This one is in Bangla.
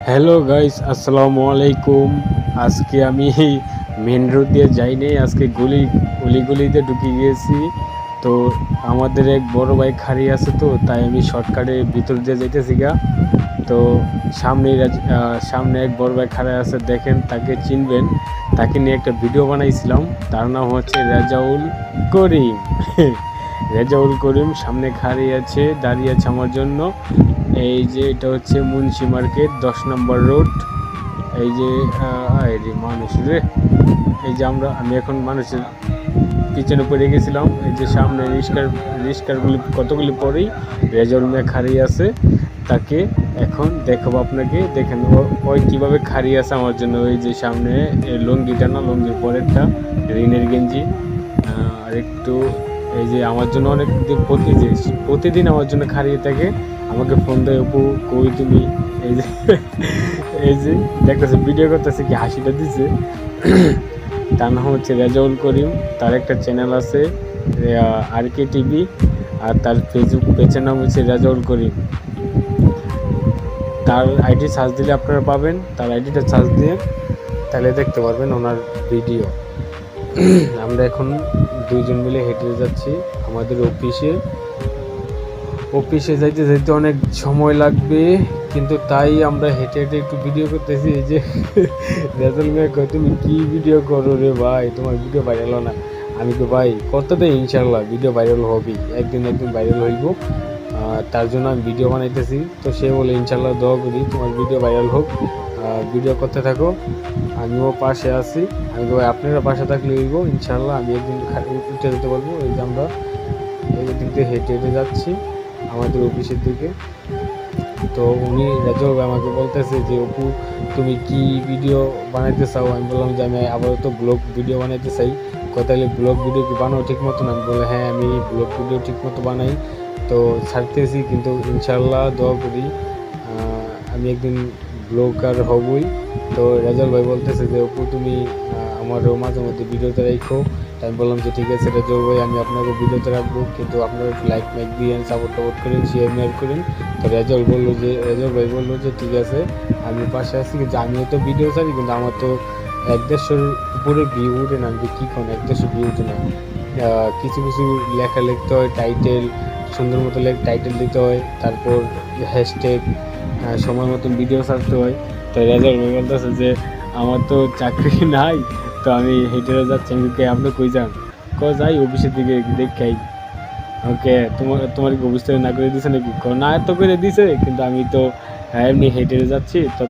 হ্যালো গাইস, আসসালামু আলাইকুম। আজকে আমি মেন রোড দিয়ে যাই নাই, আজকে গলিতে ঢুকে গিয়েছি। তো আমাদের এক বড় ভাই খাড়ি আছে, তো তাই আমি শর্টকাটে ভিতর দিয়ে যাইতেছি গা। তো সামনে এক বড় ভাই খাড়া আছে, দেখেন তাকে চিনবেন। তাকে নিয়ে একটা ভিডিও বানাইছিলাম। তার নাম হচ্ছে রেজাউল করিম। রেজাউল করিম সামনে দাঁড়িয়ে আছে আমার জন্য। এই যে এটা হচ্ছে মুন্সি মার্কেট 10 নম্বর রোড। এই যে মানুষ রে, এই যে আমি এখন মানুষের পিছনে পড়ে গেছিলাম। এই যে সামনে রিস্কারগুলি কতগুলি পরেই রেজাউল মিয়া খাড়িয়ে আছে। তাকে এখন দেখাবো আপনাকে, দেখেন ওই কীভাবে খাড়িয়ে আছে আমার জন্য। ওই যে সামনে লুঙ্গিটা না, লুঙ্গির পরেরটা রিনের গেঞ্জি। আর একটু এই যে আমার জন্য অনেক প্রতিদিন আমার জন্য খাড়িয়ে থাকে। আমাকে ফোন দেয়, অপু কই তুমি। এই যে এই যে দেখতেছে ভিডিও করতেছে, কি হাসিটা দিছে। তার নাম হচ্ছে রেজাউল করিম। তার একটা চ্যানেল আছে RK টিভি, আর তার ফেসবুক পেজের নাম হচ্ছে রেজাউল করিম। তার আইডি সার্চ দিলে আপনারা পাবেন। তার আইডিটা সার্চ দিয়ে তাহলে দেখতে পারবেন ওনার ভিডিও। আমরা এখন দুইজন মিলে হেঁটে যাচ্ছি আমাদের অফিসে যাইতে যাইতে অনেক সময় লাগবে, কিন্তু তাই আমরা হেঁটে হেঁটে একটু ভিডিও করতেছি। এই যে রেজাউল মিয়া কয়, তুমি কি ভিডিও করো রে ভাই, তোমার ভিডিও ভাইরাল হয় না। আমি তো ভাই করতে ইনশাল্লাহ ভিডিও ভাইরাল হবেই, একদিন ভাইরাল হইব। তার জন্য আমি ভিডিও বানাইতেছি। তো সে বলে ইনশাল্লাহ দোয়া করি তোমার ভিডিও ভাইরাল হোক, ভিডিও করতে থাকো। আমিও পাশে আছি। আমি তো ভাই আপনারা পাশে থাকলে হইব ইনশাল্লাহ, আমি একদিন উঠে যেতে পারবো। এই যে আমরা এই দিক দিয়ে হেঁটে হেঁটে যাচ্ছি আমাদের অফিসের দিকে। তো উনি রেজাউল ভাই আমাকে বলতেছে যে, অপু তুমি কি ভিডিও বানাইতে চাও। আমি বললাম যে আমি আপাতত ব্লগ ভিডিও বানাইতে চাই। তাহলে ব্লগ ভিডিও কি বানাও ঠিক মতো না। আমি বললাম হ্যাঁ, আমি ব্লগ ভিডিও ঠিক মতো বানাই, তো ছাড়তেছি, কিন্তু ইনশাল্লাহ দোয়া করি আমি একদিন ব্লগার হবই। তো রেজাউল ভাই বলতেছে যে, অপু তুমি আমারও মাঝে মধ্যে ভিডিওতে রাখো। আমি বললাম যে ঠিক আছে রেজাউল ভাই, আমি আপনাকে ভিডিওতে রাখবো, কিন্তু আপনারা লাইক দিয়েন, সাপোর্ট করেন, শেয়ার করেন। তো রেজাউল ভাই বললো যে ঠিক আছে, আমি পাশে আছি। কিন্তু আমিও তো ভিডিও ছাড়ি, কিন্তু আমার তো 1-150 উপরে ভিউ উঠে না। আমি কি কোন 1-150 ভিউ উঠে না। কিছু লেখা লিখতে হয়, টাইটেল সুন্দর মতো টাইটেল দিতে হয়, তারপর হ্যাশট্যাগ, সময় মতন ভিডিও ছাড়তে হয়। তো রেজাউল ভাই বলতেছে যে আমার তো চাকরি নাই, তো আমি হেঁটে যাচ্ছি। আমি আপনি কই যান, যাই অফিসের দিকে দেখাই। ওকে, তোমার কি অফিস থেকে না করে দিছে নাকি? না, এত করে দিছে, কিন্তু আমি তো এমনি হেঁটে যাচ্ছি। তো